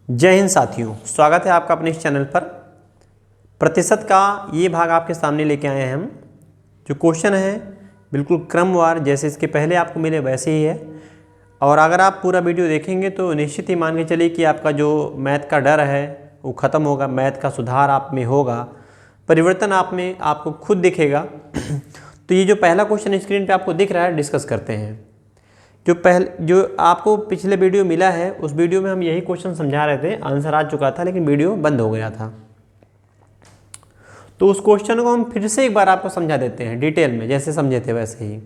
जय हिंद साथियों, स्वागत है आपका अपने इस चैनल पर। प्रतिशत का ये भाग आपके सामने लेके आए हैं हम। जो क्वेश्चन है बिल्कुल क्रमवार, जैसे इसके पहले आपको मिले वैसे ही है। और अगर आप पूरा वीडियो देखेंगे तो निश्चित ही मान के चलिए कि आपका जो मैथ का डर है वो ख़त्म होगा, मैथ का सुधार आप में होगा, परिवर्तन आप में आपको खुद दिखेगा। तो ये जो पहला क्वेश्चन स्क्रीन पर आपको दिख रहा है, डिस्कस करते हैं। जो आपको पिछले वीडियो मिला है उस वीडियो में हम यही क्वेश्चन समझा रहे थे, आंसर आ चुका था लेकिन वीडियो बंद हो गया था। तो उस क्वेश्चन को हम फिर से एक बार आपको समझा देते हैं डिटेल में, जैसे समझे थे वैसे ही।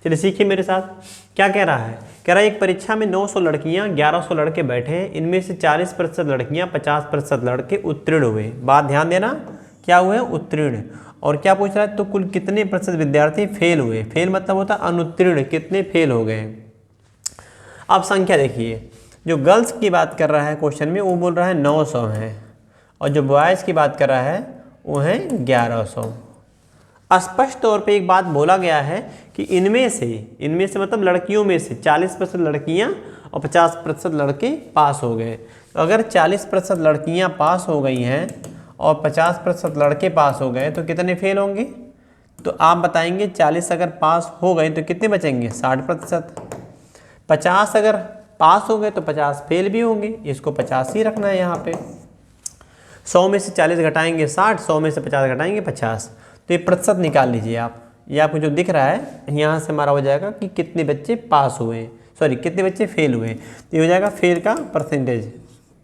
चलिए सीखिए मेरे साथ। क्या कह रहा है? कह रहा है एक परीक्षा में 900 लड़कियां 1100 लड़के बैठे हैं, इनमें से 40% लड़कियां 50% लड़के उत्तीर्ण हुए। बात ध्यान देना, क्या हुए? उत्तीर्ण। और क्या पूछ रहा है? तो कुल कितने प्रतिशत विद्यार्थी फेल हुए? फेल मतलब होता अनुत्तीर्ण, कितने फेल हो गए। अब संख्या देखिए, जो गर्ल्स की बात कर रहा है क्वेश्चन में वो बोल रहा है 900 है, और जो बॉयज़ की बात कर रहा है वो है 1100। स्पष्ट तौर पे एक बात बोला गया है कि इनमें से मतलब लड़कियों में से 40% लड़कियां और 50% लड़के पास हो गए। तो अगर 40% लड़कियां पास हो गई हैं और 50% लड़के पास हो गए तो कितने फेल होंगे? तो आप बताएंगे 40 अगर पास हो गए तो कितने बचेंगे? 60%। 50 अगर पास हो गए तो 50 फेल भी होंगे, इसको 50 ही रखना है यहाँ पे। 100 में से 40 घटाएंगे 60, 100 में से 50 घटाएंगे 50। तो ये प्रतिशत निकाल लीजिए आप। ये आपको जो दिख रहा है यहाँ से हमारा हो जाएगा कि कितने बच्चे पास हुए, सॉरी कितने बच्चे फेल हुए। तो ये हो जाएगा फेल का परसेंटेज,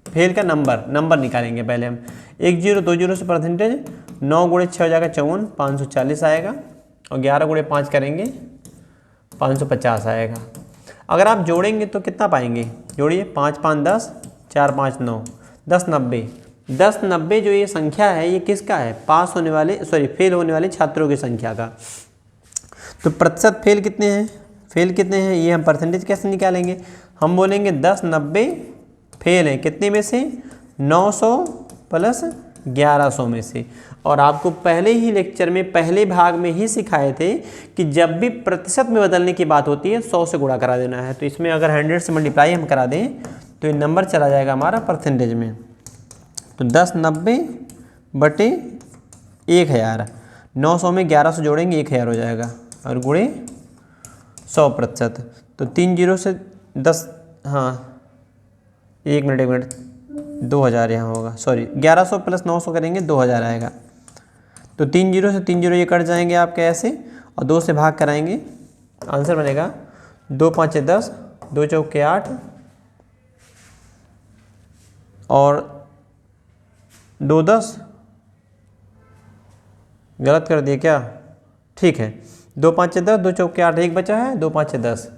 फेल का नंबर निकालेंगे पहले हम। 1 0 2 0 से परसेंटेज 9 गुणे 6 हो जाएगा 54, 540 आएगा। और 11 गुणे 5 करेंगे 550 आएगा। अगर आप जोड़ेंगे तो कितना पाएंगे? जोड़िए, 5 5 10, 4 5 9, 10 90। 10 90 जो ये संख्या है ये किसका है? पास होने वाले फेल होने वाले छात्रों की संख्या का। तो प्रतिशत फेल कितने हैं? ये हम परसेंटेज कैसे निकालेंगे? हम बोलेंगे 10 90 फेल हैं, कितने में से? 900 प्लस 1100 में से। और आपको पहले ही लेक्चर में पहले भाग में ही सिखाए थे कि जब भी प्रतिशत में बदलने की बात होती है 100 से गुणा करा देना है। तो इसमें अगर 100 से मल्टीप्लाई हम करा दें तो ये नंबर चला जाएगा हमारा परसेंटेज में। तो 10 90 बटे 1000, 900 में 1100 जोड़ेंगे 1000 हो जाएगा, और गुणे 100%। तो 3 0 से 10, हाँ 1 मिनट 2000 यहाँ होगा, सॉरी 1100 प्लस 900 करेंगे 2000 आएगा। तो 3 0 से 3 0 ये कट जाएंगे आपके ऐसे, और 2 से भाग कराएंगे, आंसर बनेगा 2 5 10, 2 चौके 8, और 2 10, गलत कर दिए क्या? ठीक है, 2 5 10, 2 चौके 8, 1 बचा है, 2 5 10।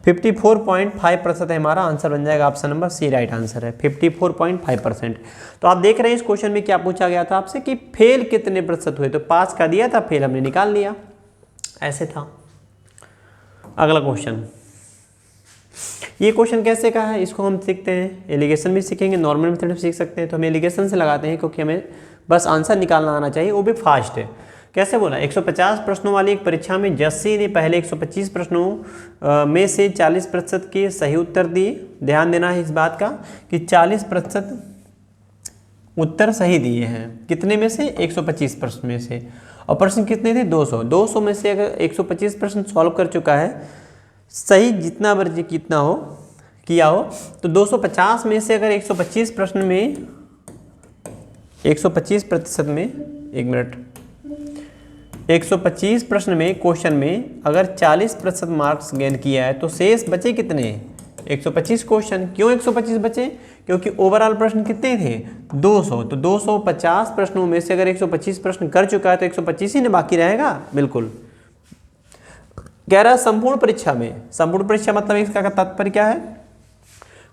54.5% है हमारा आंसर, बन जाएगा option number C right answer है, 54.5%। तो आप देख रहे हैं इस क्वेश्चन में क्या पूछा गया था आपसे कि फेल कितने प्रतिशत हुए। तो पास का दिया था, फेल हमने निकाल लिया, ऐसे था। अगला क्वेश्चन, ये क्वेश्चन कैसे का है इसको हम सीखते हैं। एलिगेशन भी सीखेंगे, नॉर्मल मेथड भी सीख सकते हैं। तो हम एलिगेशन से लगाते हैं क्योंकि हमें बस आंसर निकालना आना चाहिए, वो भी फास्ट है। कैसे बोला? 150 प्रश्नों वाली एक परीक्षा में जस्सी ने पहले 125 प्रश्नों में से 40% के सही उत्तर दिए। ध्यान देना है इस बात का कि 40% उत्तर सही दिए हैं। कितने में से? 125 प्रश्न में से। और प्रश्न कितने थे? 200। 200 में से अगर 125 प्रश्न सॉल्व कर चुका है, सही जितना वर्जी कितना हो किया हो, तो 250 में से अगर 125 प्रश्न में 125% में 1 मिनट 125 प्रश्न में क्वेश्चन में अगर 40% मार्क्स गेन किया है तो शेष बचे कितने? 125 क्वेश्चन। क्यों 125 बचे? क्योंकि ओवरऑल प्रश्न कितने थे? 200। तो 250 प्रश्नों में से अगर 125 प्रश्न कर चुका है तो 125 ही ना बाकी रहेगा। बिल्कुल कह रहा है संपूर्ण परीक्षा में, संपूर्ण परीक्षा मतलब इसका तात्पर्य क्या है?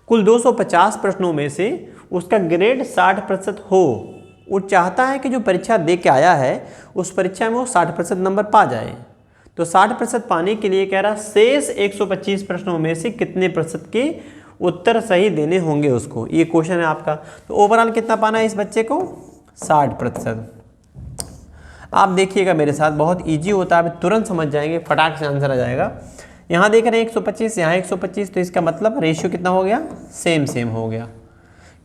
कुल 250 प्रश्नों में से उसका ग्रेड 60% हो। वो चाहता है कि जो परीक्षा दे के आया है उस परीक्षा में वो 60% नंबर पा जाए। तो 60% पाने के लिए कह रहा शेष 125 प्रश्नों में से कितने प्रतिशत के उत्तर सही देने होंगे उसको। ये क्वेश्चन है आपका। तो ओवरऑल कितना पाना है इस बच्चे को? 60%। आप देखिएगा मेरे साथ, बहुत ईजी होता है, तुरंत समझ जाएंगे, फटाक से आंसर आ जाएगा। यहाँ देख रहे हैं 125, यहाँ 125, तो इसका मतलब रेशियो कितना हो गया? सेम हो गया।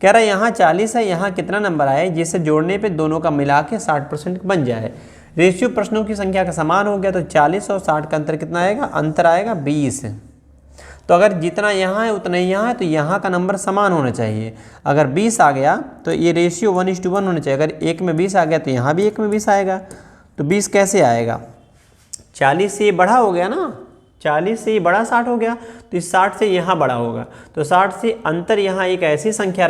कह रहा है यहाँ 40 है, यहाँ कितना नंबर आए जिसे जोड़ने पे दोनों का मिला के 60% बन जाए। रेशियो प्रश्नों की संख्या का समान हो गया तो 40 और 60 का अंतर कितना आएगा, अंतर आएगा 20। तो अगर जितना यहाँ है उतना ही यहाँ है तो यहाँ का नंबर समान होना चाहिए। अगर 20 आ गया तो ये रेशियो 1:1 होना चाहिए। अगर 1 में 20 आ गया तो यहाँ भी 1 में 20 आएगा। तो 20 कैसे आएगा, 40 से ये बड़ा हो गया ना, 40 से ये बड़ा 60 हो गया तो इस 60 से यहाँ बड़ा होगा। तो 60 से अंतर यहाँ एक ऐसी संख्या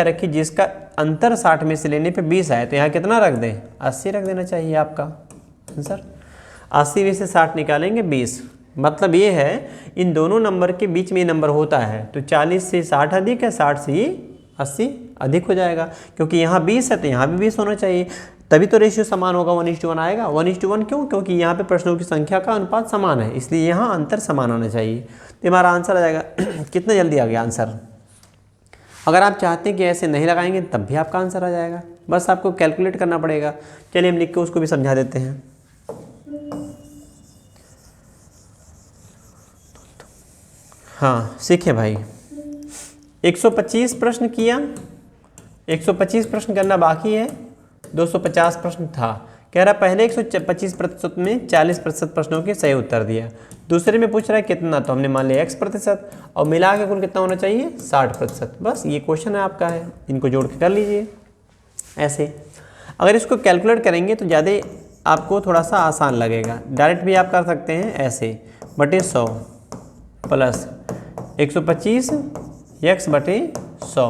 रखिए, जिसका अंतर 60 में से लेने पे 20 आए। तो यहाँ कितना रख दें, 80 रख देना चाहिए आपका आंसर। 80 में से 60 निकालेंगे 20, मतलब ये है इन दोनों नंबर के बीच में ये नंबर होता है। तो 40 से 60 अधिक है, 60 से ये 80 अधिक हो जाएगा, क्योंकि यहाँ 20 है तो यहाँ भी 20 होना चाहिए, तभी तो रेशियो समान होगा, 1:1 आएगा। 1:1 क्यों, क्योंकि यहाँ पे प्रश्नों की संख्या का अनुपात समान है, इसलिए यहाँ अंतर समान आना चाहिए। तो हमारा आंसर आ जाएगा कितना जल्दी आ गया आंसर। अगर आप चाहते हैं कि ऐसे नहीं लगाएंगे तब भी आपका आंसर आ जाएगा, बस आपको कैलकुलेट करना पड़ेगा। चलिए हम लिख के उसको भी समझा देते हैं। हाँ सीखे भाई, 125 प्रश्न किया, 125 प्रश्न करना बाकी है, 250 प्रश्न था। कह रहा पहले 125% में 40% प्रश्नों के सही उत्तर दिया, दूसरे में पूछ रहा है कितना, तो हमने मान लिया x%, और मिला के कुल कितना होना चाहिए 60%। बस ये क्वेश्चन है आपका है, इनको जोड़ के कर लीजिए ऐसे। अगर इसको कैलकुलेट करेंगे तो ज़्यादा आपको थोड़ा सा आसान लगेगा, डायरेक्ट भी आप कर सकते हैं ऐसे, बटे 100 प्लस 125 x बटे 100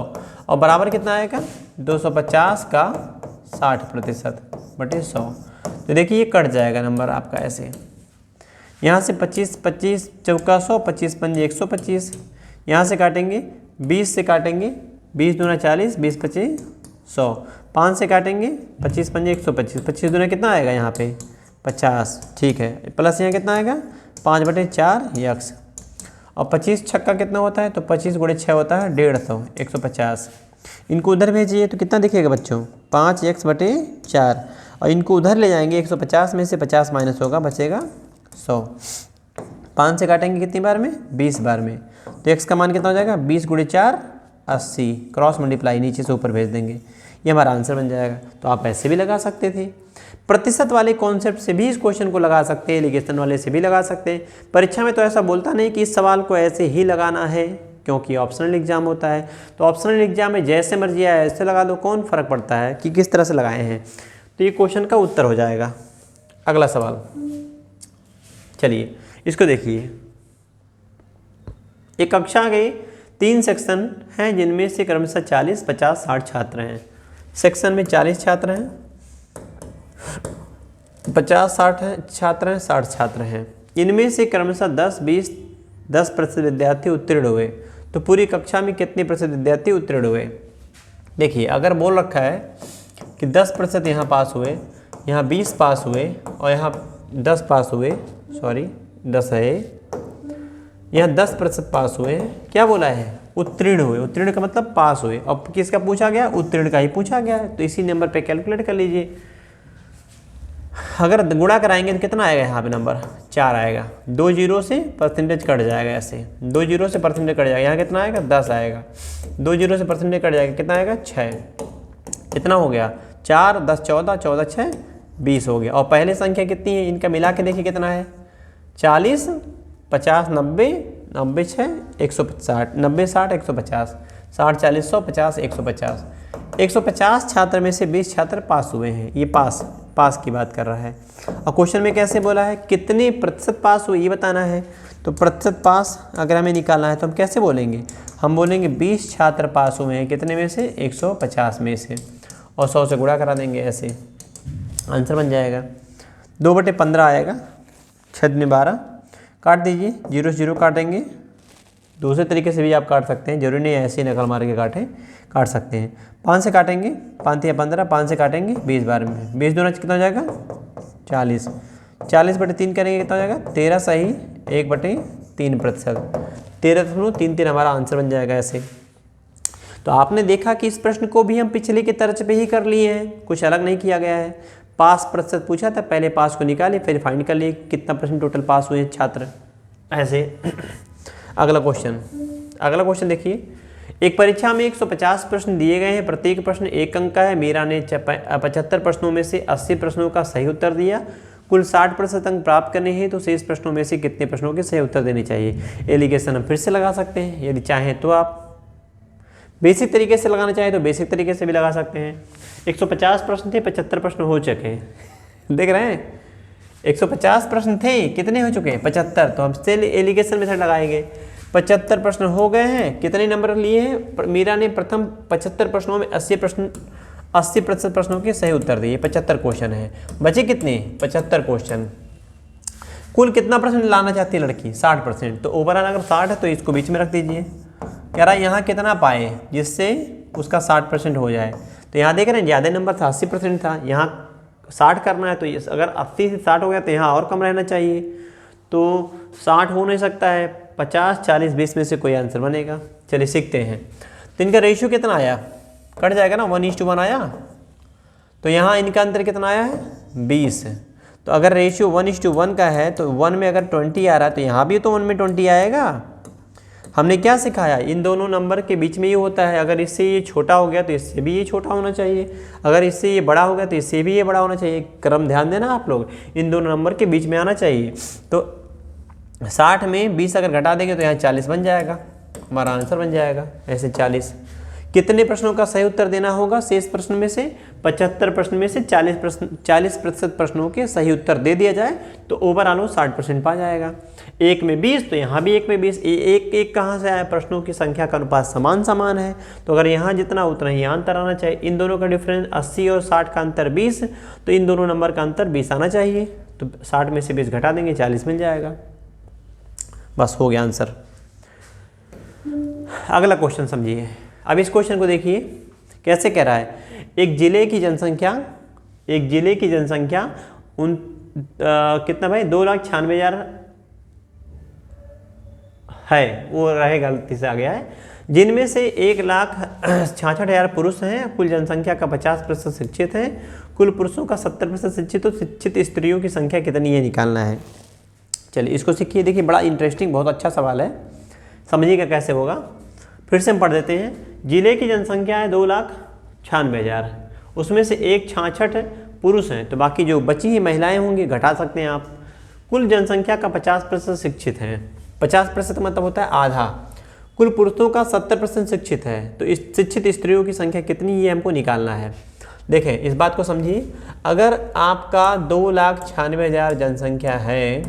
और बराबर कितना आएगा 250 का 60% बटे 100। तो देखिए ये कट जाएगा नंबर आपका ऐसे, यहाँ से 25 चौका 100, 25 पंजे 125, यहाँ से काटेंगे 20 से काटेंगे, 20 दूना 40, 20 पच्चीस 100, 5 से काटेंगे 25 पंजे 125, 25 दूना कितना आएगा यहाँ पे 50, ठीक है, प्लस यहाँ कितना आएगा 5/4 x, और 25 छक्का कितना होता है, तो 25 × 6 होता है 150, 150। इनको उधर भेजिए तो कितना दिखेगा बच्चों 5x/4, और इनको उधर ले जाएंगे 150 में से 50 माइनस होगा, बचेगा 100। 5 से काटेंगे कितनी बार में 20 बार में, तो x का मान कितना हो जाएगा 20 × 4 80, क्रॉस मल्टीप्लाई नीचे से ऊपर भेज देंगे, ये हमारा आंसर बन जाएगा। तो आप ऐसे भी लगा सकते थे, प्रतिशत वाले कॉन्सेप्ट से भी इस क्वेश्चन को लगा सकते हैं, एलिगेशन वाले से भी लगा सकते हैं। परीक्षा में तो ऐसा बोलता नहीं कि इस सवाल को ऐसे ही लगाना है, क्योंकि ऑप्शनल एग्जाम होता है, तो ऑप्शनल एग्जाम में जैसे मर्जी आए ऐसे लगा दो, कौन फ़र्क पड़ता है कि किस तरह से लगाए हैं। तो ये क्वेश्चन का उत्तर हो जाएगा। अगला सवाल, चलिए इसको देखिए। एक कक्षा के 3 सेक्शन हैं जिनमें से क्रमशः 40, 50, 60 छात्र हैं। सेक्शन में 40 छात्र हैं, 50-60 छात्र हैं, 60 छात्र हैं। इनमें से क्रमशः 10% विद्यार्थी उत्तीर्ण हुए, तो पूरी कक्षा में कितने प्रतिशत विद्यार्थी उत्तीर्ण हुए। देखिए अगर बोल रखा है कि 10% यहाँ पास हुए, यहाँ 20 पास हुए और यहाँ 10 पास हुए, सॉरी 10 है, यहाँ 10% पास हुए हैं, क्या बोला है उत्तीर्ण हुए। उत्तीर्ण का मतलब पास हुए, और किसका पूछा गया उत्तीर्ण का ही पूछा गया है, तो इसी नंबर पे कैलकुलेट कर लीजिए। अगर गुणा कराएंगे तो कितना आएगा यहाँ पे नंबर 4 आएगा, 2 जीरो से परसेंटेज कट जाएगा, ऐसे 2 जीरो से परसेंटेज कट जाएगा, यहाँ कितना आएगा 10 आएगा, 2 जीरो से परसेंटेज कट जाएगा, कितना आएगा 6, कितना हो गया 4 10 14, 14 6 20 हो गया। और पहले संख्या कितनी है, इनका मिला के देखिए कितना है 40 50 90 90 6 160, 90 60 150, 60 40 100 50 150। 150 छात्र में से 20 छात्र पास हुए हैं, ये पास की बात कर रहा है। और क्वेश्चन में कैसे बोला है कितने प्रतिशत पास हुए ये बताना है। तो प्रतिशत पास अगर हमें निकालना है तो हम कैसे बोलेंगे, हम बोलेंगे 20 छात्र पास हुए हैं, कितने में से 150 में से, और 100 से गुणा करा देंगे, ऐसे आंसर बन जाएगा। 2/15 आएगा, 6 में 12, काट दीजिए, 0 से 0 काटेंगे, दूसरे तरीके से भी आप काट सकते हैं, जरूरी नहीं ऐसे ही नकल मार के काट सकते हैं। 5 से काटेंगे, 5 या 15, 5 से काटेंगे 20 बार में, 20 दूना कितना हो जाएगा 40, 40/3 करेंगे कितना हो जाएगा 13 सही 1/3%, 13.33 हमारा आंसर बन जाएगा ऐसे। तो आपने देखा कि इस प्रश्न को भी हम पिछले के तर्ज पे ही कर लिए हैं, कुछ अलग नहीं किया गया है। पास प्रतिशत पूछा था, पहले पास को निकालिए फिर फाइंड कर लिए कितना परसेंट टोटल पास हुए छात्र, ऐसे। अगला क्वेश्चन देखिए, एक परीक्षा में 150 प्रश्न दिए गए हैं, प्रत्येक प्रश्न 1 अंक का है। मीरा ने 75 प्रश्नों में से 80 प्रश्नों का सही उत्तर दिया। कुल 60% अंक प्राप्त करने हैं, तो शेष प्रश्नों में से कितने प्रश्नों के सही उत्तर देने चाहिए। एलिगेशन हम फिर से लगा सकते हैं, यदि चाहें तो आप बेसिक तरीके से लगाना चाहें तो बेसिक तरीके से भी लगा सकते हैं। 150 प्रश्न थे, 75 प्रश्न हो चुके हैं। देख रहे हैं, 150 प्रश्न थे, कितने हो चुके हैं 75। तो हम स्टिल एलिगेशन मेथड लगाएंगे। 75 प्रश्न हो गए हैं, कितने नंबर लिए हैं। मीरा ने प्रथम 75 प्रश्नों में 80% प्रश्नों के सही उत्तर दिए। 75 क्वेश्चन है, बचे कितने 75 क्वेश्चन। कुल कितना प्रश्न लाना चाहती है लड़की 60%। तो ओवरऑल अगर 60 है तो इसको बीच में रख दीजिए। कह रहा है यहाँ कितना पाए जिससे उसका 60% हो जाए। तो यहाँ देख रहे हैं ज़्यादा नंबर था, 80% था, यहाँ 60 करना है। तो ये अगर 80 से 60 हो गया तो यहाँ और कम रहना चाहिए। तो 60 हो नहीं सकता है, 50, 40, 20 में से कोई आंसर बनेगा। चलिए सीखते हैं। तो इनका रेशियो कितना आया, कट जाएगा ना, 1:1 आया। तो यहाँ इनका अंतर कितना आया है 20। तो अगर रेशियो 1:1 का है तो 1 में अगर 20 आ रहा है तो यहाँ भी तो 1 में 20 आएगा। हमने क्या सिखाया, इन दोनों नंबर के बीच में ये होता है। अगर इससे ये छोटा हो गया तो इससे भी ये छोटा होना चाहिए, अगर इससे ये बड़ा हो गया तो इससे भी ये बड़ा होना चाहिए। क्रम ध्यान देना आप लोग, इन दोनों नंबर के बीच में आना चाहिए। तो 60 में 20 अगर घटा देंगे तो यहाँ 40 बन जाएगा, हमारा आंसर बन जाएगा ऐसे 40। कितने प्रश्नों का सही उत्तर देना होगा शेष प्रश्न में से, 75 प्रश्न में से 40% प्रश्नों के सही उत्तर दे दिया जाए तो ओवरऑल वो 60% पा जाएगा। 1 में 20 तो यहाँ भी 1 में 20। एक कहाँ से आया, प्रश्नों की संख्या का अनुपात समान है। तो अगर यहाँ जितना उतना ही अंतर आना चाहिए। इन दोनों का डिफरेंस 80 और 60 का अंतर 20, तो इन दोनों नंबर का अंतर 20 आना चाहिए। तो 60 में से 20 घटा देंगे, 40 मिल जाएगा। बस हो गया आंसर। अगला क्वेश्चन समझिए। अब इस क्वेश्चन को देखिए कैसे कह रहा है। एक जिले की जनसंख्या कितना भाई 2,96,000 है, वो रहे गलती से आ गया है। जिनमें से 1,66,000 पुरुष हैं, कुल जनसंख्या का 50% शिक्षित है, कुल पुरुषों का 70% शिक्षित, तो शिक्षित स्त्रियों की संख्या कितनी है निकालना है। चलिए इसको सीखिए। देखिए बड़ा इंटरेस्टिंग, बहुत अच्छा सवाल है, समझिएगा कैसे होगा। फिर से हम पढ़ देते हैं। जिले की जनसंख्या है 2,96,000, उसमें से 1,66 पुरुष हैं, तो बाकी जो बची ही महिलाएं होंगी घटा सकते हैं आप। कुल जनसंख्या का 50% शिक्षित हैं, 50% मतलब होता है आधा। कुल पुरुषों का 70% शिक्षित है, तो इस शिक्षित स्त्रियों की संख्या कितनी ये हमको निकालना है। देखें इस बात को समझिए। अगर आपका 2,96,000 जनसंख्या है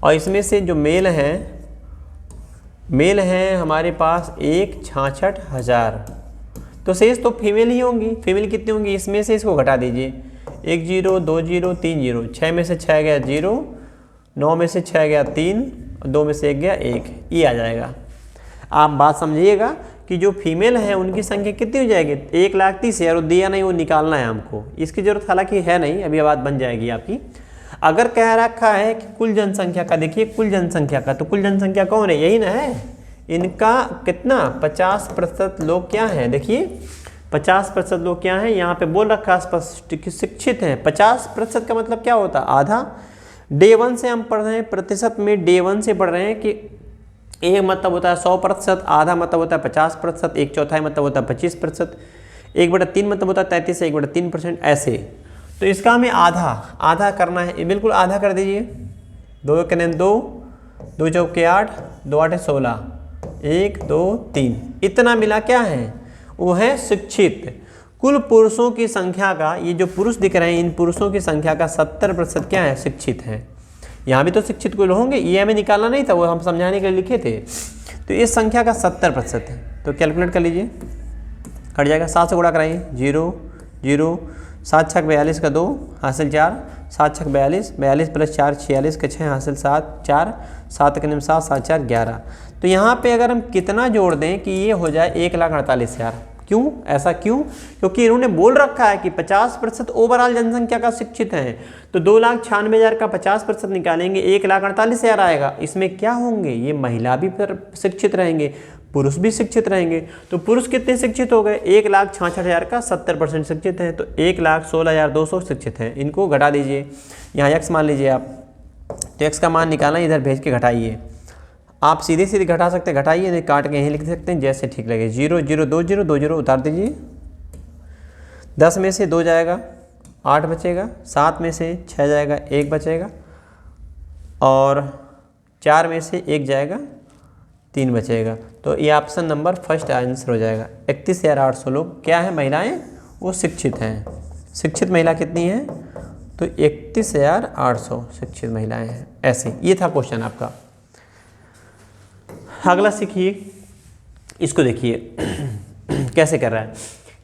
और इसमें से जो मेल हैं हमारे पास 1,66,000, तो शेष तो फीमेल ही होंगी। फीमेल कितनी होंगी, इसमें से इसको घटा दीजिए। 1 0 2 0 3 0, 6 में से 6 गया 0, 9 में से 6 गया 3, 2 में से 1 गया 1, ये आ जाएगा। आप बात समझिएगा कि जो फीमेल है उनकी संख्या कितनी हो जाएगी 1,30,000, और दिया नहीं वो निकालना है हमको। इसकी जरूरत हालांकि है नहीं, अभी बात बन जाएगी आपकी। अगर कह रखा है कि कुल जनसंख्या का, देखिए कुल जनसंख्या का, तो कुल जनसंख्या कौन है, यही ना है। इनका कितना 50% लोग क्या हैं, देखिए 50% लोग क्या हैं, यहाँ पे बोल रखा है स्पष्ट कि शिक्षित हैं। 50% का मतलब क्या होता है, आधा। डे 1 से हम पढ़ रहे हैं, प्रतिशत में डे 1 से पढ़ रहे हैं कि एक मतलब होता है 100%, आधा मतलब होता है 50%, 1/4 मतलब होता है 25%, 1/3 मतलब होता है 33, 1/3% ऐसे। तो इसका हमें आधा करना है, बिल्कुल आधा कर दीजिए। 2 के 2, 2 चौके 8, 2 8 16, 1 2 3, इतना मिला क्या है, वो है शिक्षित। कुल पुरुषों की संख्या का, ये जो पुरुष दिख रहे हैं इन पुरुषों की संख्या का 70% क्या है, शिक्षित है। यहाँ भी तो शिक्षित कुल होंगे, ये हमें निकालना नहीं था, वो हम समझाने के लिए लिखे थे। तो इस संख्या का 70% है, तो कैलकुलेट कर लीजिए, कट जाएगा। 7 से गुणा कराइए, 0 0, 7 छक 42 का 2 हासिल 4, 7 छक 42, 42 प्लस 4 46 का 6 हासिल 7, 4 7 के 7 7 4 11। तो यहाँ पे अगर हम कितना जोड़ दें कि ये हो जाए 1,48,000। क्यों, ऐसा क्यों, क्योंकि इन्होंने बोल रखा है कि 50% ओवरऑल जनसंख्या का शिक्षित हैं। तो 2,96,000 का 50% निकालेंगे, 1,48,000 आएगा। इसमें क्या होंगे, ये महिला भी फिर शिक्षित रहेंगे, पुरुष भी शिक्षित रहेंगे। तो पुरुष कितने शिक्षित हो गए, 1,66,000 का 70% शिक्षित हैं, तो 1,16,200 शिक्षित हैं। इनको घटा दीजिए, यहाँ x मान लीजिए आप, तो x का मान निकालना, इधर भेज के घटाइए। आप सीधे सीधे घटा सकते हैं, घटाइए, नहीं काट के यहीं लिख सकते हैं, जैसे ठीक लगे। 0 0 2 0 2 0 उतार दीजिए। 10 में से 2 जाएगा, 8 बचेगा। 7 में से 6 जाएगा, 1 बचेगा। और 4 में से 1 जाएगा, 3 बचेगा। तो ये ऑप्शन नंबर फर्स्ट आंसर हो जाएगा। 31,800 लोग क्या है, महिलाएं, वो शिक्षित हैं। शिक्षित महिला कितनी है, तो 31,800 शिक्षित महिलाएं हैं। ऐसे ये था क्वेश्चन आपका। अगला सीखिए, इसको देखिए कैसे कर रहा है।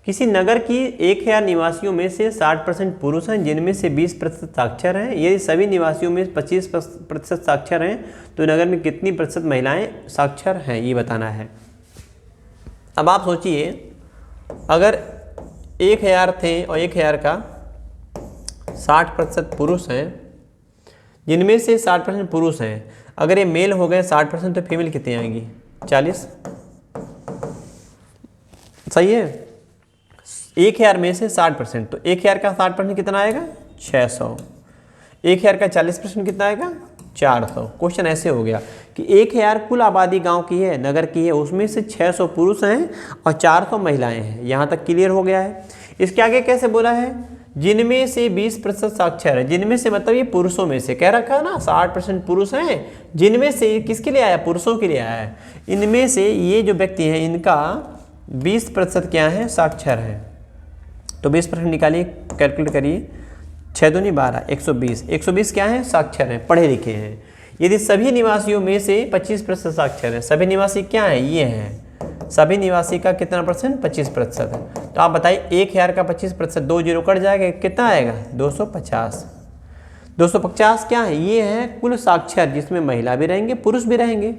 किसी नगर की 1,000 निवासियों में से 60% पुरुष हैं, जिनमें से 20% साक्षर हैं। यदि सभी निवासियों में 25% साक्षर हैं तो नगर में कितनी प्रतिशत महिलाएं साक्षर हैं, ये बताना है। अब आप सोचिए, अगर 1,000 थे और 1,000 का 60% पुरुष हैं, जिनमें से 60% पुरुष हैं, अगर ये मेल हो गए 60% तो फीमेल कितनी आएंगी, 40। सही है। 1,000 में से 60%, तो 1,000 का 60% कितना आएगा, 600। 1,000 का 40% कितना आएगा, 400। क्वेश्चन ऐसे हो गया कि 1,000 कुल आबादी गांव की है, नगर की है, उसमें से 600 पुरुष हैं और 400 महिलाएं हैं। यहाँ तक क्लियर हो गया है। इसके आगे कैसे बोला है, जिनमें से 20% साक्षर है। जिनमें से मतलब ये पुरुषों में से, कह रखा ना 60% पुरुष हैं, जिनमें से किसके लिए आया, पुरुषों के लिए आया है। इनमें से ये जो व्यक्ति हैं, इनका 20% क्या है, साक्षर है। तो 20% निकालिए, कैलकुलेट करिए। 6 दूनी 12, 120। 120 क्या है, साक्षर हैं, पढ़े लिखे हैं। यदि सभी निवासियों में से 25% साक्षर हैं, सभी निवासी क्या हैं, ये हैं। सभी निवासी का कितना परसेंट, 25% है। तो आप बताइए 1,000 का 25%, 2 0 कट जाएगा, कितना आएगा, 250। 250 क्या है, ये है कुल साक्षर, जिसमें महिला भी रहेंगे, पुरुष भी रहेंगे।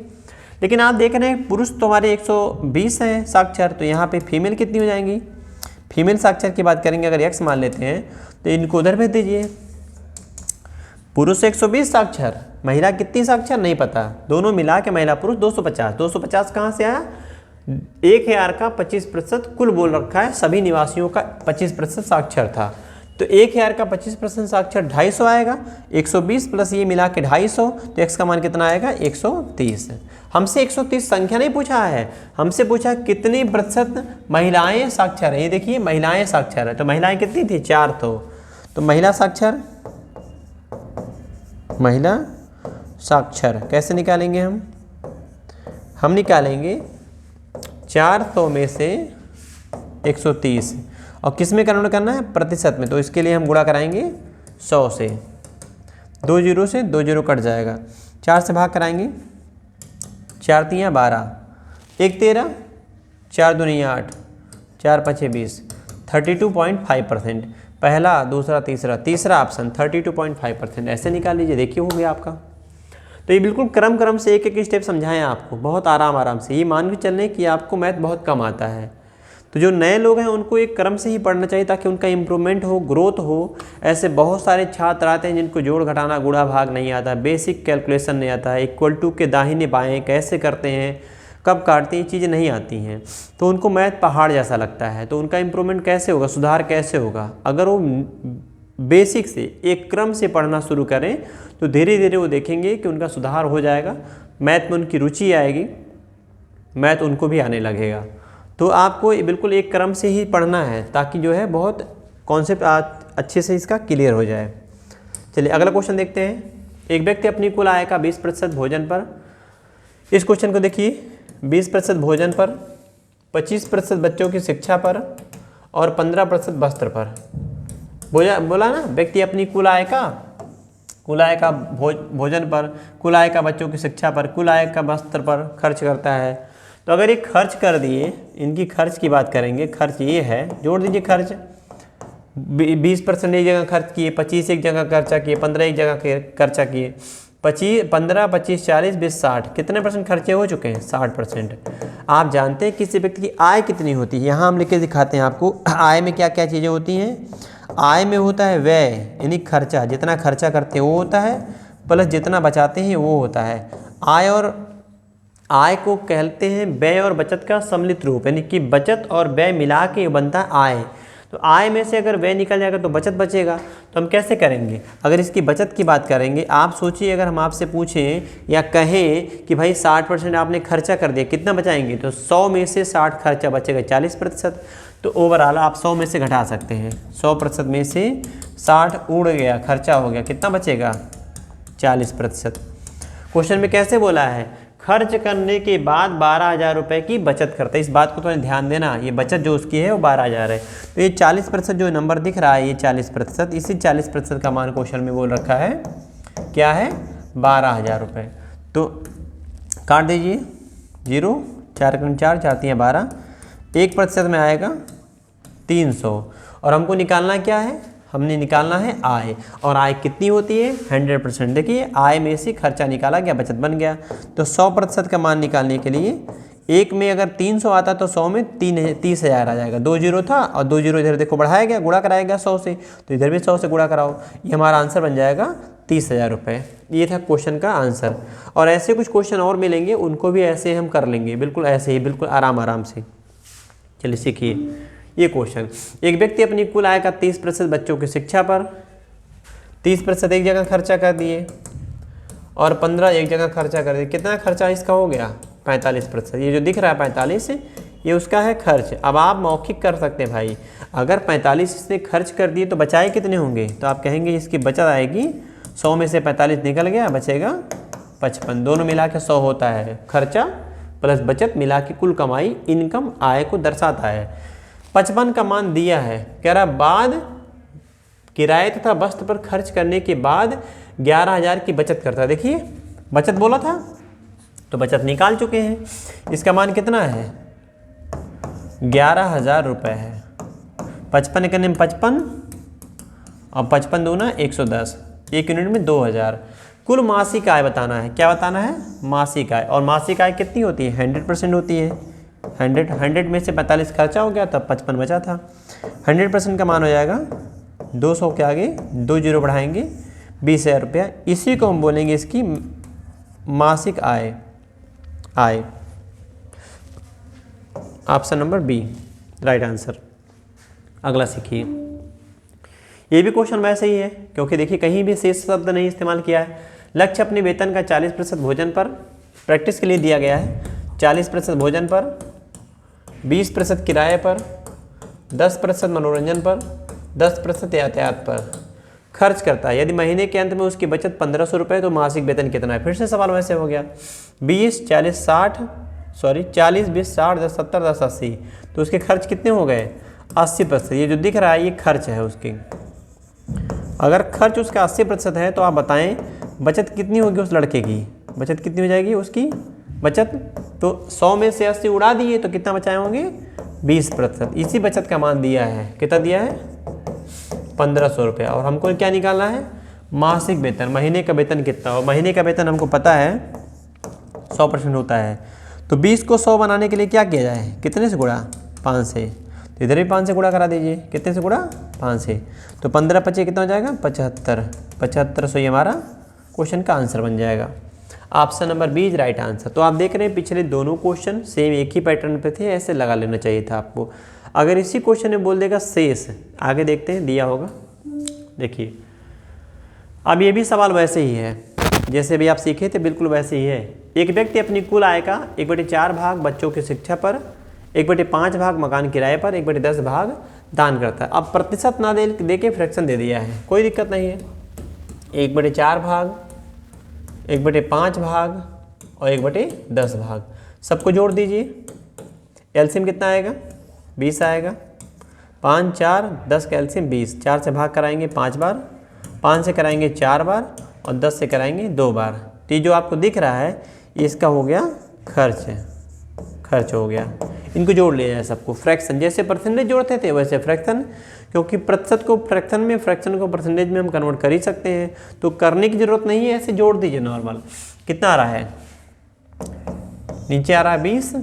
लेकिन आप देख रहे हैं पुरुष तो हमारे 120 हैं साक्षर, तो यहाँ पे फीमेल कितनी हो जाएंगी। फीमेल साक्षर की बात करेंगे, अगर x मान लेते हैं तो इनको उधर भेज दीजिए। पुरुष 120 साक्षर, महिला कितनी साक्षर नहीं पता, दोनों मिला के महिला पुरुष 250। 250 कहाँ से आया, 1,000 का 25% कुल बोल रखा है, सभी निवासियों का 25% साक्षर था। तो 1,000 का 25% साक्षर 250 आएगा। 120 प्लस ये मिला के 250, तो x का मान कितना आएगा, 130। हमसे 130 संख्या नहीं पूछा है, हमसे पूछा कितनी प्रतिशत महिलाएं साक्षर है। ये देखिए महिलाएं साक्षर है, तो महिलाएं कितनी थी, 4। तो महिला साक्षर, महिला साक्षर कैसे निकालेंगे हम निकालेंगे 400 में से 130, और किस में कन्वर्ट करना है, प्रतिशत में। तो इसके लिए हम गुणा कराएंगे 100 से, 2 0 से 2 0 कट जाएगा, 4 से भाग कराएंगे, 4 3 12, 1 13, 4 2 8, 4 5 20, 32.5%। पहला, दूसरा, तीसरा ऑप्शन 32.5%। ऐसे निकाल लीजिए, देखिए हो गया आपका। तो ये बिल्कुल क्रम से एक एक स्टेप समझाएं आपको, बहुत आराम से। ये मान के चलने कि आपको मैथ बहुत कम आता है, तो जो नए लोग हैं उनको एक क्रम से ही पढ़ना चाहिए, ताकि उनका इम्प्रूवमेंट हो, ग्रोथ हो। ऐसे बहुत सारे छात्र आते हैं जिनको जोड़ घटाना गुणा भाग नहीं आता, बेसिक कैलकुलेशन नहीं आता है, इक्वल टू के दाहिने बाएं कैसे करते हैं, कब काटते हैं, चीज़ें नहीं आती हैं, तो उनको मैथ पहाड़ जैसा लगता है। तो उनका इम्प्रूवमेंट कैसे होगा, सुधार कैसे होगा, अगर वो बेसिक से एक क्रम से पढ़ना शुरू करें तो धीरे धीरे वो देखेंगे कि उनका सुधार हो जाएगा, मैथ में उनकी रुचि आएगी, मैथ उनको भी आने लगेगा। तो आपको बिल्कुल एक क्रम से ही पढ़ना है, ताकि जो है बहुत कॉन्सेप्ट अच्छे से इसका क्लियर हो जाए। चलिए अगला क्वेश्चन देखते हैं। एक व्यक्ति अपनी कुल आय का 20% भोजन पर, इस क्वेश्चन को देखिए, 20% भोजन पर, 25% बच्चों की शिक्षा पर और 15% वस्त्र पर। बोला ना, व्यक्ति अपनी कुल आय का भोजन पर, कुल आय का बच्चों की शिक्षा पर, कुल आय का वस्त्र पर खर्च करता है। तो अगर ये खर्च कर दिए, इनकी खर्च की बात करेंगे, खर्च ये है, जोड़ दीजिए खर्च, 20% एक जगह खर्च किए, 25 एक जगह खर्चा किए, 15 एक जगह खर्चा किए, 15 25 40 20 60, कितने परसेंट खर्चे हो चुके हैं, 60%। आप जानते हैं किसी व्यक्ति की आय कितनी होती है, यहाँ हम लिख के दिखाते हैं आपको। आय में क्या क्या चीज़ें होती हैं, आय में होता है व्यय, यानी खर्चा, जितना खर्चा करते हैं वो होता है, प्लस जितना बचाते हैं वो होता है। आय को कहते हैं व्यय और बचत का सम्मिलित रूप, यानी कि बचत और व्यय मिला के बनता है आय। तो आय में से अगर व्यय निकल जाएगा तो बचत बचेगा। तो हम कैसे करेंगे, अगर इसकी बचत की बात करेंगे, आप सोचिए अगर हम आपसे पूछें या कहें कि भाई 60% आपने खर्चा कर दिया, कितना बचाएंगे, तो 100 में से 60 खर्चा बचेगा 40%। तो ओवरऑल आप 100 में से घटा सकते हैं, 100% में से 60 उड़ गया, खर्चा हो गया, कितना बचेगा 40%। क्वेश्चन में कैसे बोला है, खर्च करने के बाद 12,000 रुपये की बचत करता है। इस बात को तो ध्यान देना, ये बचत जो उसकी है वो 12,000 है। तो ये 40% जो नंबर दिख रहा है, ये 40%, इसी 40% का मान क्वेश्चन में बोल रखा है, क्या है 12,000 रुपये। तो काट दीजिए, 0 4 4 4 3 12, 1% में आएगा 300। और हमको निकालना क्या है, हमने निकालना है आय, और आय कितनी होती है 100%। देखिए आय में से खर्चा निकाला गया, बचत बन गया। तो 100% का मान निकालने के लिए एक में अगर 300 आता तो 100 में 30,000 आ जाएगा। 2 जीरो था और 2 जीरो इधर देखो बढ़ाया गया, गुणा कराया गया 100 से, तो इधर भी 100 से गुणा कराओ, ये हमारा आंसर बन जाएगा 30,000 रुपये। ये था क्वेश्चन का आंसर। और ऐसे कुछ क्वेश्चन और मिलेंगे, उनको भी ऐसे हम कर लेंगे, बिल्कुल ऐसे ही, बिल्कुल आराम से। चलिए सीखिए ये क्वेश्चन, एक व्यक्ति अपनी कुल आय का 30% बच्चों की शिक्षा पर, 30% एक जगह खर्चा कर दिए और 15 एक जगह खर्चा कर दिए। कितना खर्चा इसका हो गया 45%। ये जो दिख रहा है 45, ये उसका है खर्च। अब आप मौखिक कर सकते हैं भाई, अगर 45 इसने खर्च कर दिए तो बचाए कितने होंगे, तो आप कहेंगे इसकी बचत आएगी 100 में से 45 निकल गया, बचेगा 55। दोनों मिला के 100 होता है, खर्चा प्लस बचत मिला के कुल कमाई, इनकम, आय को दर्शाता है। 55 का मान दिया है, कह रहा बाद किराए तथा वस्त्र पर खर्च करने के बाद 11,000 की बचत करता है। देखिए बचत बोला था तो बचत निकाल चुके हैं। इसका मान कितना है 11,000 रुपये है। 55 करने में 55 और 55 दूना 110, 1 यूनिट में 2,000। कुल मासिक आय बताना है, क्या बताना है मासिक आय। और मासिक आय कितनी होती है 100% होती है। 100 में से 45 खर्चा हो गया तब 55 बचा था। 100% का मान हो जाएगा 200 के आगे 2 जीरो बढ़ाएंगे 20,000 रुपया। इसी को हम बोलेंगे इसकी मासिक आय। Option number B right answer. अगला सीखिए, ये भी क्वेश्चन वैसे ही है, क्योंकि देखिए कहीं भी शेष शब्द नहीं इस्तेमाल किया है। लक्ष्य अपने वेतन का 40% भोजन पर, प्रैक्टिस के लिए दिया गया है, 40% भोजन पर, 20% किराए पर, 10% मनोरंजन पर, 10% यातायात पर खर्च करता है। यदि महीने के अंत में उसकी बचत 1,500 रुपये तो मासिक वेतन कितना है। फिर से सवाल वैसे हो गया, 40 20 60 10 70 10 80, तो उसके खर्च कितने हो गए 80%। ये जो दिख रहा है ये खर्च है उसकी। अगर खर्च उसका 80% है तो आप बताएं बचत कितनी होगी उस लड़के की, बचत कितनी हो जाएगी उसकी बचत। तो 100 में से 80 उड़ा दिए तो कितना बचाए होंगे 20%। इसी बचत का मान दिया है, कितना दिया है 1,500 रुपया। और हमको क्या निकालना है मासिक वेतन, महीने का वेतन कितना हो। महीने का वेतन हमको पता है 100% होता है। तो 20 को 100 बनाने के लिए क्या किया जाए, कितने से गुणा 5 से, तो इधर भी 5 से गुणा करा दीजिए, कितने से गुणा 5 से। तो 15 25 कितना हो जाएगा 75, 7500 ये हमारा क्वेश्चन का आंसर बन जाएगा। Option number B is right answer. तो आप देख रहे हैं पिछले दोनों क्वेश्चन सेम एक ही पैटर्न पे थे, ऐसे लगा लेना चाहिए था आपको। अगर इसी क्वेश्चन में बोल देगा शेष, आगे देखते हैं दिया होगा। देखिए अब ये भी सवाल वैसे ही है जैसे भी आप सीखे थे, बिल्कुल वैसे ही है। एक व्यक्ति अपनी कुल आय का 1/4 भाग बच्चों की शिक्षा पर, 1/5 भाग मकान किराए पर, 1/10 भाग दान करता है। अब प्रतिशत ना दे के फ्रैक्शन दे दिया है, कोई दिक्कत नहीं है। 1/4 भाग, 1/5 भाग और 1/10 भाग, सबको जोड़ दीजिए। एलसीएम कितना आएगा 20 आएगा। 5 4 10 का एलसीएम 20, 4 से भाग कराएंगे 5 बार, 5 से कराएंगे 4 बार और 10 से कराएंगे 2 बार। तो ये जो आपको दिख रहा है इसका हो गया खर्च हो गया। इनको जोड़ लिया जाए सबको, फ्रैक्शन जैसे परसेंटेज जोड़ते थे वैसे फ्रैक्शन, क्योंकि प्रतिशत को फ्रैक्शन में, फ्रैक्शन को परसेंटेज में हम कन्वर्ट कर ही सकते हैं, तो करने की जरूरत नहीं है, ऐसे जोड़ दीजिए नॉर्मल। कितना आ रहा है नीचे आ रहा है 20,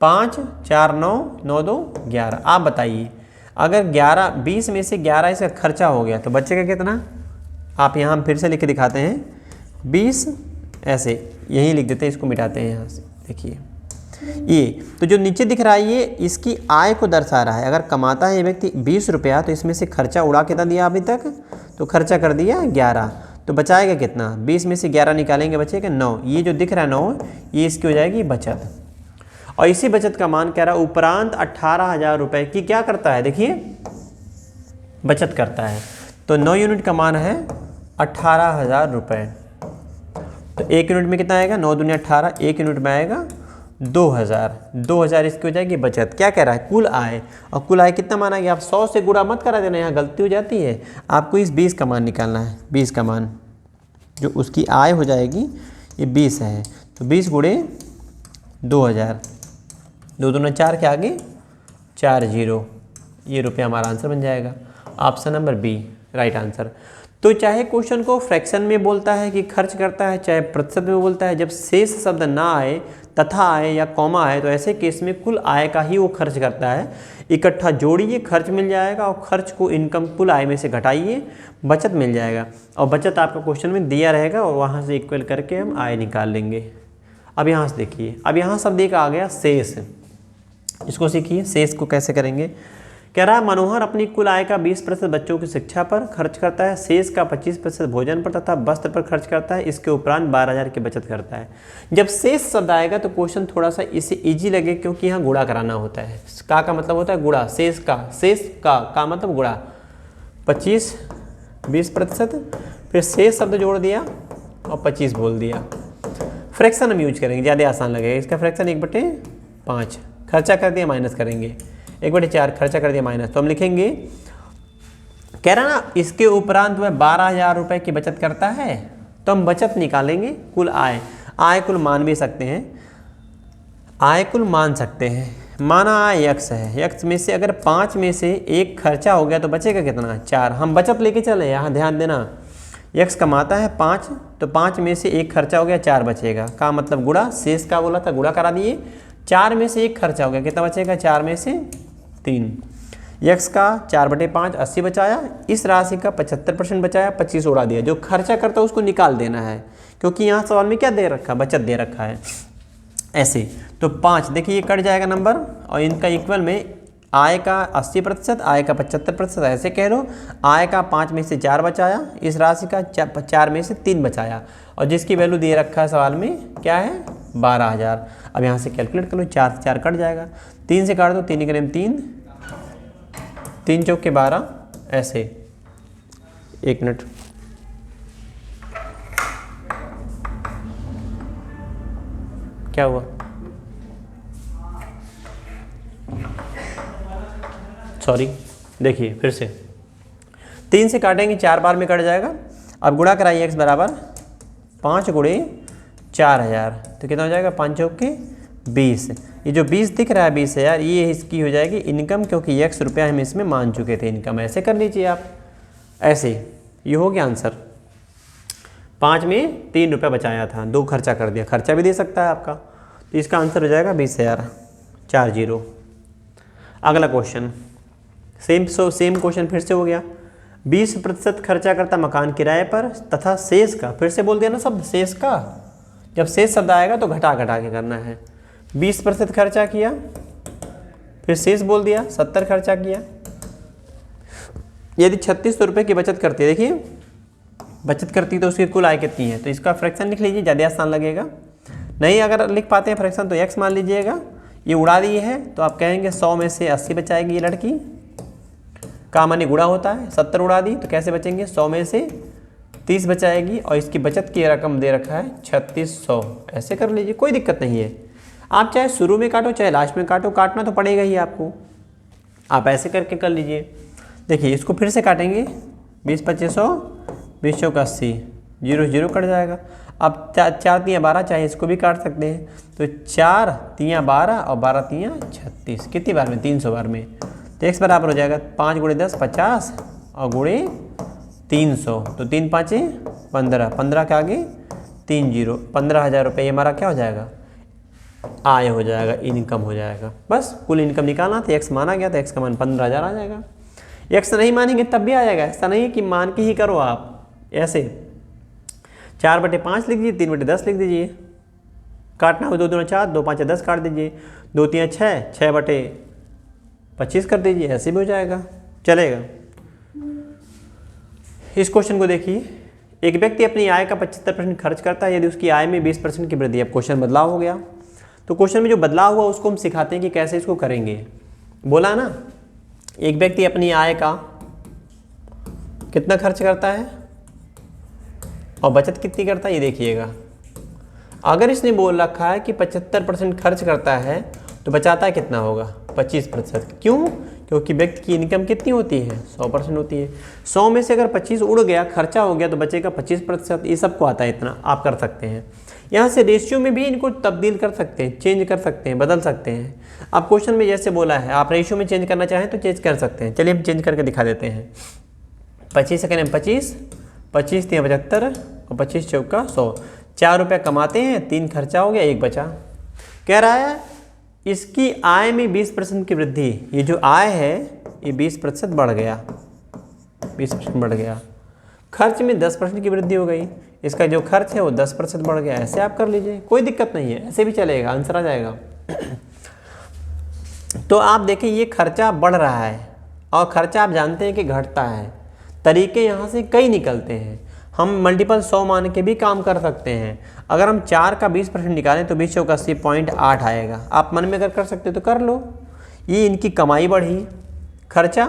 5 4 9 9 2 11। आप बताइए अगर 20 में से 11 इसका खर्चा हो गया तो बचेगा कितना। आप यहाँ हम फिर से लिख के दिखाते हैं 20, ऐसे यहीं लिख देते हैं, इसको मिटाते हैं यहाँ से। देखिए ये तो जो नीचे दिख रहा है ये इसकी आय को दर्शा रहा है। अगर कमाता है ये व्यक्ति 20 रुपया तो इसमें से खर्चा उड़ा कितना दिया अभी तक, तो खर्चा कर दिया 11, तो बचाएगा कितना, 20 में से 11 निकालेंगे बचेगा 9। ये जो दिख रहा है 9 ये इसकी हो जाएगी बचत। और इसी बचत का मान कह रहा है उपरांत 18,000 रुपये की क्या करता है, देखिए बचत करता है। तो 9 यूनिट का मान है 18,000 रुपये। तो 1 यूनिट में कितना आएगा, 9 दूनी 18, 1 यूनिट में आएगा 2,000 इसकी हो जाएगी बचत। क्या कह रहा है, कुल आय। और कुल आय कितना माना गया, आप 100 से गुणा मत करा देना, यहाँ गलती हो जाती है। आपको इस 20 का मान निकालना है, 20 का मान जो उसकी आय हो जाएगी ये 20 है। तो 20 गुणे 2,000, 2 दूना 4 के आगे 4 जीरो, ये रुपया हमारा आंसर बन जाएगा। Option number B right answer. तो चाहे क्वेश्चन को फ्रैक्शन में बोलता है कि खर्च करता है, चाहे प्रतिशत में बोलता है, जब शेष शब्द ना आए, तथा आए या कॉमा आए, तो ऐसे केस में कुल आय का ही वो खर्च करता है। इकट्ठा जोड़िए, खर्च मिल जाएगा, और खर्च को इनकम कुल आय में से घटाइए, बचत मिल जाएगा। और बचत आपका क्वेश्चन में दिया रहेगा और वहाँ से इक्वल करके हम आय निकाल लेंगे। अब यहाँ से देखिए, अब यहाँ शब्द एक आ गया शेष, इसको सीखिए शेष को कैसे करेंगे। कह रहा है मनोहर अपनी कुल आय का 20% बच्चों की शिक्षा पर खर्च करता है, शेष का 25% भोजन पर तथा वस्त्र पर खर्च करता है, इसके उपरांत 12,000 की बचत करता है। जब शेष शब्द आएगा तो क्वेश्चन थोड़ा सा इसे इजी लगे, क्योंकि यहाँ गुणा कराना होता है। का मतलब होता है गुणा, शेष का मतलब गुणा, 25 20%, फिर शेष शब्द जोड़ दिया और 25 बोल दिया। फ्रैक्शन हम यूज करेंगे, ज़्यादा आसान लगेगा। इसका फ्रैक्शन 1/5, खर्चा कर दिया माइनस करेंगे, 1/4 खर्चा कर दिया माइनस, तो हम लिखेंगे, कह रहा ना इसके उपरांत वह 12,000 रुपये की बचत करता है। तो हम बचत निकालेंगे कुल आय, आय कुल मान भी सकते हैं, आय कुल मान सकते हैं। माना आय x है, x में से अगर 5 में से 1 खर्चा हो गया तो बचेगा कितना, 4। हम बचत लेके चले, यहाँ ध्यान देना, x कमाता है 5, तो 5 में से 1 खर्चा हो गया, 4 बचेगा। का मतलब गुणा, शेष का बोला था गुणा करा दिए, 4 में से 1 खर्चा हो गया, कितना बचेगा, 4 में से 3। x का 4/5 80 बचाया, इस राशि का 75% बचाया, 25 उड़ा दिया। जो खर्चा करता है उसको निकाल देना है, क्योंकि यहाँ सवाल में क्या दे रखा है, बचत दे रखा है। ऐसे तो 5 देखिए ये कट जाएगा नंबर, और इनका इक्वल में आय का 80%, आय का 75%, ऐसे कह लो। आय का 5 में से 4 बचाया, इस राशि का 4 में से 3 बचाया, और जिसकी वैल्यू दे रखा है सवाल में क्या है, 12,000। अब यहाँ से कैलकुलेट कर लो, 4 से 4 कट जाएगा, 3 से काट दो, 3 करें 3, 3 चौके 12, ऐसे। 1 मिनट, क्या हुआ, सॉरी, देखिए फिर से 3 से काटेंगे, 4 बार में कट जाएगा। अब गुणा कराइए, x बराबर 5 गुणे 4,000, तो कितना हो जाएगा, 5 चौके 20। ये जो 20 दिख रहा है 20,000, ये इसकी हो जाएगी इनकम, क्योंकि x रुपया हम इसमें मान चुके थे इनकम। ऐसे कर लीजिए आप, ऐसे ये हो गया आंसर। 5 में 3 रुपया बचाया था, 2 खर्चा कर दिया, खर्चा भी दे सकता है आपका, तो इसका आंसर हो जाएगा 20,000, 4 जीरो। अगला क्वेश्चन, सेम क्वेश्चन फिर से हो गया। 20% खर्चा करता मकान किराए पर तथा शेष का, फिर से बोल दिया ना शब्द शेष का, जब शेष शब्द आएगा तो घटा घटा के करना है। 20% खर्चा किया, फिर शेष बोल दिया, 70 खर्चा किया। यदि 3600 रुपये की बचत करती है, देखिए बचत करती तो उसकी कुल आय कितनी है, तो इसका फ्रैक्शन लिख लीजिए, ज़्यादा आसान लगेगा। नहीं अगर लिख पाते हैं फ्रैक्शन तो x मान लीजिएगा। ये उड़ा दिए है तो आप कहेंगे 100 में से 80 बचाएगी ये लड़की, का मानी गुणा होता है, 70 उड़ा दी तो कैसे बचेंगे, 100 में से 30 बचाएगी, और इसकी बचत की रकम दे रखा है 3600। ऐसे कर लीजिए, कोई दिक्कत नहीं है। आप चाहे शुरू में काटो चाहे लास्ट में काटो, काटना तो पड़ेगा ही आपको। आप ऐसे करके कर लीजिए। देखिए इसको फिर से काटेंगे, 20/2500, 20 चौक 80, 0 0 कट जाएगा। अब 4 3 12, चाहे इसको भी काट सकते हैं, तो 4 3 12 और 12 3 36, कितनी बार में, 300 बार में। तो x बराबर हो जाएगा 5 गुणे 10 50 और गुणे 300, तो 3 5 15, 15 के आगे 3 जीरो, 15,000 रुपये हमारा क्या हो जाएगा, आय हो जाएगा, इनकम हो जाएगा। बस कुल इनकम निकालना था, x माना गया तो x का मान 15,000 आ जाएगा। x नहीं मानेंगे तब भी आ जाएगा, ऐसा नहीं कि मान के ही करो आप। ऐसे 4/5 लिख दीजिए, 3/10 लिख दीजिए, काटना हो 2 दूना 4, 2 5 10 काट दीजिए, 2 3 6, 6/25 कर दीजिए, ऐसे भी हो जाएगा, चलेगा। इस क्वेश्चन को देखिए, एक व्यक्ति अपनी आय का 75% खर्च करता है यदि उसकी आय में 20% की वृद्धि। अब क्वेश्चन बदलाव हो गया, तो क्वेश्चन में जो बदलाव हुआ उसको हम सिखाते हैं कि कैसे इसको करेंगे। बोला ना, एक व्यक्ति अपनी आय का कितना खर्च करता है और बचत कितनी करता है, ये देखिएगा। अगर इसने बोल रखा है कि 75% खर्च करता है तो बचाता कितना होगा, 25%। क्यों? क्योंकि व्यक्ति की इनकम कितनी होती है, 100% होती है। 100 में से अगर 25 उड़ गया, खर्चा हो गया, तो बचेगा 25%। ये सबको आता है इतना, आप कर सकते हैं। यहाँ से रेशियो में भी इनको तब्दील कर सकते हैं, चेंज कर सकते हैं, बदल सकते हैं। अब क्वेश्चन में जैसे बोला है, आप रेशियो में चेंज करना चाहें तो चेंज कर सकते हैं। चलिए हम चेंज करके दिखा देते हैं। 25 सेकेंड 25, 25 3 75 और 25 चौका 100। 4 रुपये कमाते हैं, 3 खर्चा हो गया, 1 बचा। कह रहा है इसकी आय में 20% की वृद्धि। ये जो आय है ये 20% बढ़ गया, 20% बढ़ गया। खर्च में 10% की वृद्धि हो गई, इसका जो खर्च है वो 10% बढ़ गया। ऐसे आप कर लीजिए, कोई दिक्कत नहीं है, ऐसे भी चलेगा, आंसर आ जाएगा। तो आप देखिए ये खर्चा बढ़ रहा है और खर्चा आप जानते हैं कि घटता है। तरीके यहाँ से कई निकलते हैं। हम मल्टीपल 100 मान के भी काम कर सकते हैं। अगर हम 4 का 20% निकालें तो 20 चौका 80.8 आएगा। आप मन में अगर कर सकते तो कर लो। ये इनकी कमाई बढ़ी, खर्चा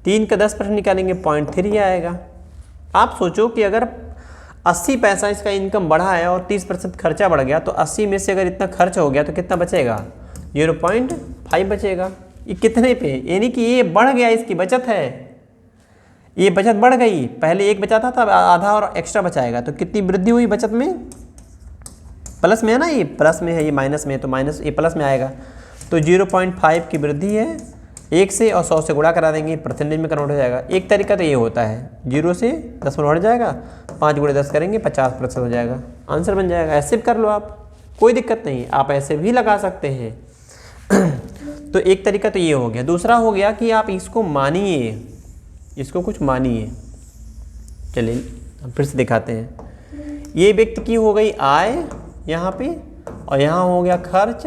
3 का 10% निकालेंगे 0.3 आएगा। आप सोचो कि अगर 80 पैसा इसका इनकम बढ़ा है और 30% खर्चा बढ़ गया, तो 80 में से अगर इतना खर्च हो गया तो कितना बचेगा, 0.5 बचेगा। ये कितने पे, यानी कि ये बढ़ गया, इसकी बचत है, ये बचत बढ़ गई। पहले 1 बचाता था, आधा और एक्स्ट्रा बचाएगा, तो कितनी वृद्धि हुई बचत में, प्लस में है ना, ये प्लस में है, ये माइनस में है, तो माइनस ये प्लस में आएगा। तो 0.5 की वृद्धि है। 1 से और 100 से गुणा करा देंगे, परसेंटेज में कन्वर्ट हो जाएगा। एक तरीका तो ये होता है, 0 से 10 में बढ़ जाएगा, 5 × 10 करेंगे 50% हो जाएगा, आंसर बन जाएगा। ऐसे भी कर लो आप, कोई दिक्कत नहीं, आप ऐसे भी लगा सकते हैं। तो एक तरीका तो ये हो गया। दूसरा हो गया कि आप इसको मानिए, इसको कुछ मानिए। चलिए हम फिर से दिखाते हैं। ये व्यक्ति की हो गई आय यहाँ पे, और यहाँ हो गया खर्च,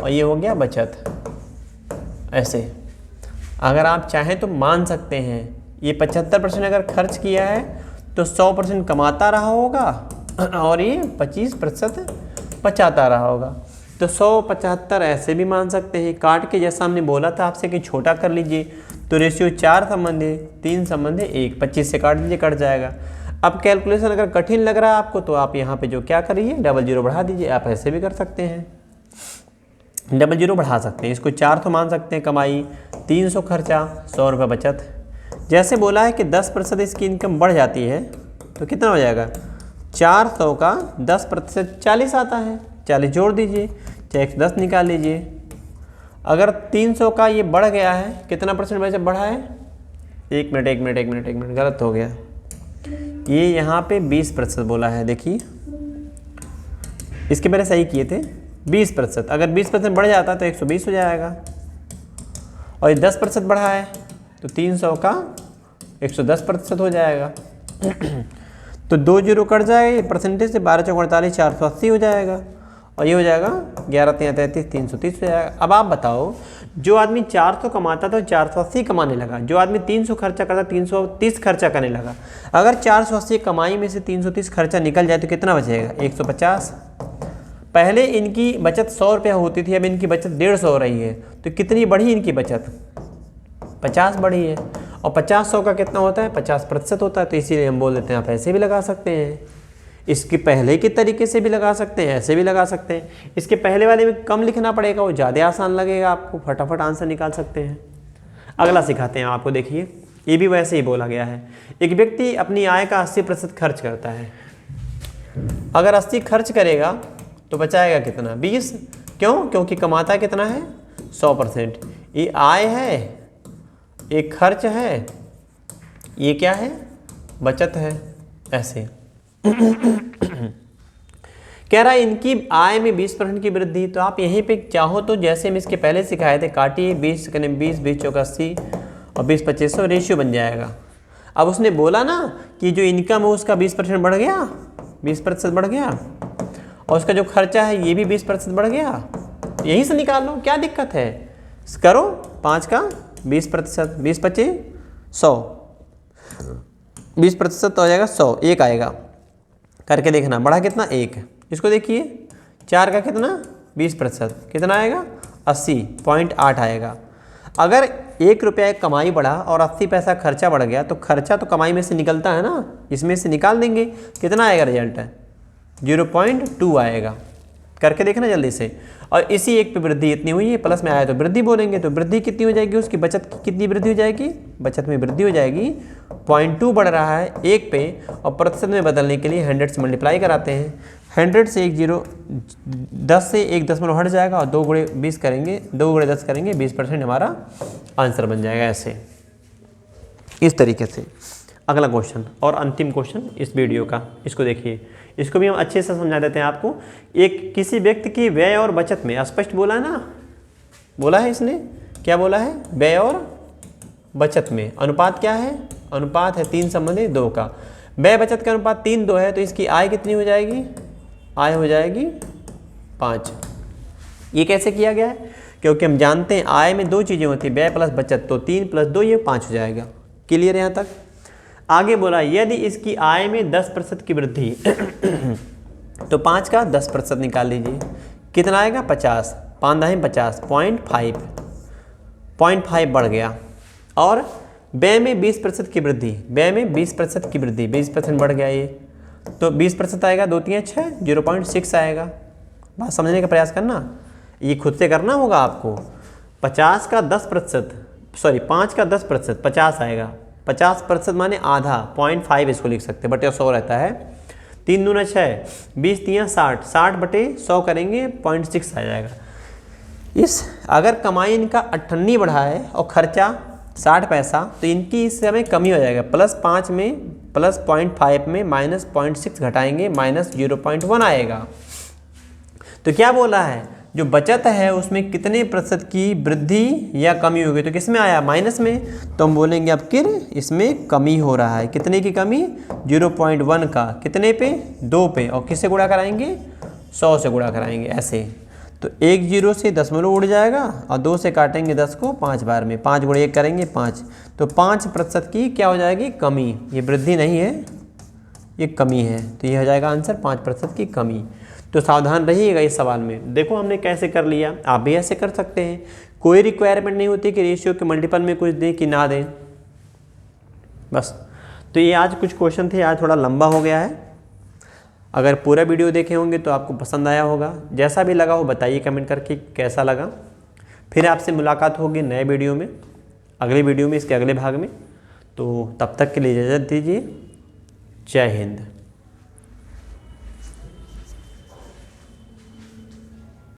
और ये हो गया बचत। ऐसे अगर आप चाहें तो मान सकते हैं, ये 75% अगर खर्च किया है तो 100% कमाता रहा होगा और ये 25% बचाता रहा होगा। तो 175 ऐसे भी मान सकते हैं। काट के जैसा हमने बोला था आपसे कि छोटा कर लीजिए, तो रेशियो 4 संबंध है, 3 संबंध है 1, 25 से काट दीजिए, कट जाएगा। अब कैलकुलेशन अगर कठिन लग रहा है आपको तो आप यहाँ पे जो क्या करिए, 00 बढ़ा दीजिए। आप ऐसे भी कर सकते हैं, 00 बढ़ा सकते हैं। इसको 4 तो मान सकते हैं कमाई, 300 खर्चा, 100 रुपये बचत। जैसे बोला है कि 10% इसकी इनकम बढ़ जाती है तो कितना हो जाएगा, 400 का 10% 40 आता है, 40 जोड़ दीजिए, चाहे 110 निकाल लीजिए। अगर 300 का ये बढ़ गया है, कितना परसेंट बचत बढ़ा है, एक मिनट गलत हो गया। ये यहाँ पे 20% बोला है, देखिए इसके पहले सही किए थे 20%। अगर 20% बढ़ जाता है तो 120 हो जाएगा, और ये 10% बढ़ा है तो 300 का 110% हो जाएगा। तो 2 0 कट जाएगा परसेंटेज से, 12 चौक 48, 480 हो जाएगा, और ये हो जाएगा 11 3 33, 330 हो जाएगा। अब आप बताओ, जो आदमी 400 कमाता था 480 कमाने लगा, जो आदमी 300 खर्चा करता 330 खर्चा करने लगा। अगर 480 कमाई में से 330 खर्चा निकल जाए तो कितना बचेगा, 150। पहले इनकी बचत 100 रुपया होती थी, अब इनकी बचत 150 हो रही है, तो कितनी बढ़ी इनकी बचत, 50 बढ़ी है। और 50 100 का कितना होता है, 50% होता है। तो इसीलिए हम बोल देते हैं आप ऐसे भी लगा सकते हैं, इसके पहले के तरीके से भी लगा सकते हैं, ऐसे भी लगा सकते हैं। इसके पहले वाले में कम लिखना पड़ेगा, वो ज़्यादा आसान लगेगा आपको, फटाफट आंसर निकाल सकते हैं। अगला सिखाते हैं आपको, देखिए ये भी वैसे ही बोला गया है। एक व्यक्ति अपनी आय का 80% खर्च करता है। अगर 80 खर्च करेगा तो बचाएगा कितना, 20। क्यों? क्योंकि कमाता कितना है, 100%। ये आय है, ये खर्च है, ये क्या है, बचत है। ऐसे कह रहा है इनकी आय में 20% की वृद्धि। तो आप यहीं पे चाहो तो जैसे हम इसके पहले सिखाए थे, काटिए, 20 कने 20, 20 चौका 80 और 20 2500 रेशियो बन जाएगा। अब उसने बोला ना कि जो इनकम है उसका 20% बढ़ गया, 20% बढ़ गया, और उसका जो खर्चा है ये भी 20% बढ़ गया, यहीं से निकाल लो, क्या दिक्कत है। करो 5 का 20%, 20 25 100, 20% तो आ जाएगा 100, 1 आएगा। करके देखना बढ़ा कितना 1। इसको देखिए 4 का कितना 20%, कितना आएगा 80.8 आएगा। अगर 1 रुपया कमाई बढ़ा और 80 पैसा खर्चा बढ़ गया तो खर्चा तो कमाई में से निकलता है ना, इसमें से निकाल देंगे, कितना आएगा रिजल्ट है 0.2 आएगा। करके देखना जल्दी से। और इसी एक पे वृद्धि इतनी हुई है, प्लस में आया तो वृद्धि बोलेंगे, तो वृद्धि कितनी हो जाएगी, उसकी बचत की कितनी वृद्धि हो जाएगी, बचत में वृद्धि हो जाएगी 0.2 बढ़ रहा है 1 पे, और प्रतिशत में बदलने के लिए 100 से मल्टीप्लाई कराते हैं। 100 से 1 0 10 से 1 दशमलव हट जाएगा और 2 गुणे 20 करेंगे, 2 गुणे 10 करेंगे, 20% हमारा आंसर बन जाएगा। ऐसे इस तरीके से। अगला क्वेश्चन और अंतिम क्वेश्चन इस वीडियो का, इसको देखिए, इसको भी हम अच्छे से समझा देते हैं आपको। एक किसी व्यक्ति की व्यय और बचत में, स्पष्ट बोला है ना, बोला है इसने, क्या बोला है, व्यय और बचत में अनुपात क्या है, अनुपात है 3:2 का। व्यय बचत का अनुपात 3:2 है, तो इसकी आय कितनी हो जाएगी, आय हो जाएगी 5। ये कैसे किया गया है, क्योंकि हम जानते हैं आय में 2 चीज़ें होती हैं, व्यय प्लस बचत, तो 3 + 2 ये 5 हो जाएगा। क्लियर है यहाँ तक। आगे बोला यदि इसकी आय में 10% की वृद्धि तो 5 का 10% निकाल लीजिए, कितना आएगा 50, 5 दाएं 50, 0.5 बढ़ गया। और व्यय में 20% की वृद्धि, व्यय में 20% की वृद्धि, 20% बढ़ गया ये, तो 20% आएगा, 2 3 6, 0.6 आएगा। बात समझने का प्रयास करना, ये खुद से करना होगा आपको। 50 का 10%, सॉरी 5 का 10%, 50 आएगा। 50% माने आधा, 0.5 इसको लिख सकते हैं, बटे 100 रहता है। 3 दूना 6, 20 3 60, 60 बटे 100 करेंगे 0.6 आ जाएगा। इस अगर कमाई इनका 98 बढ़ा है और खर्चा 60 पैसा, तो इनकी इस समय कमी हो जाएगा। +5 में +0.5 में -0.6 घटाएंगे, -0.1 आएगा। तो क्या बोला है, जो बचत है उसमें कितने प्रतिशत की वृद्धि या कमी होगी, तो किस में आया, माइनस में, तो हम बोलेंगे अब किर इसमें कमी हो रहा है। कितने की कमी, 0.1 का, कितने पे, 2 पे, और किससे गुणा कराएंगे, 100 से गुणा कराएंगे ऐसे। तो 1 0 से दशमलव उड़ जाएगा और 2 से काटेंगे 10 को 5 बार में, 5 गुणे 1 करेंगे 5, तो 5% की क्या हो जाएगी, कमी। ये वृद्धि नहीं है, ये कमी है, तो ये हो जाएगा आंसर 5% की कमी। तो सावधान रहिएगा इस सवाल में। देखो हमने कैसे कर लिया, आप भी ऐसे कर सकते हैं। कोई रिक्वायरमेंट नहीं होती कि रेशियो के मल्टीपल में कुछ दें कि ना दें, बस। तो ये आज कुछ क्वेश्चन थे, आज थोड़ा लंबा हो गया है। अगर पूरा वीडियो देखे होंगे तो आपको पसंद आया होगा। जैसा भी लगा हो बताइए कमेंट करके कैसा लगा। फिर आपसे मुलाकात होगी नए वीडियो में, अगले वीडियो में, इसके अगले भाग में। तो तब तक के लिए इजाज़त दीजिए। जय हिंद।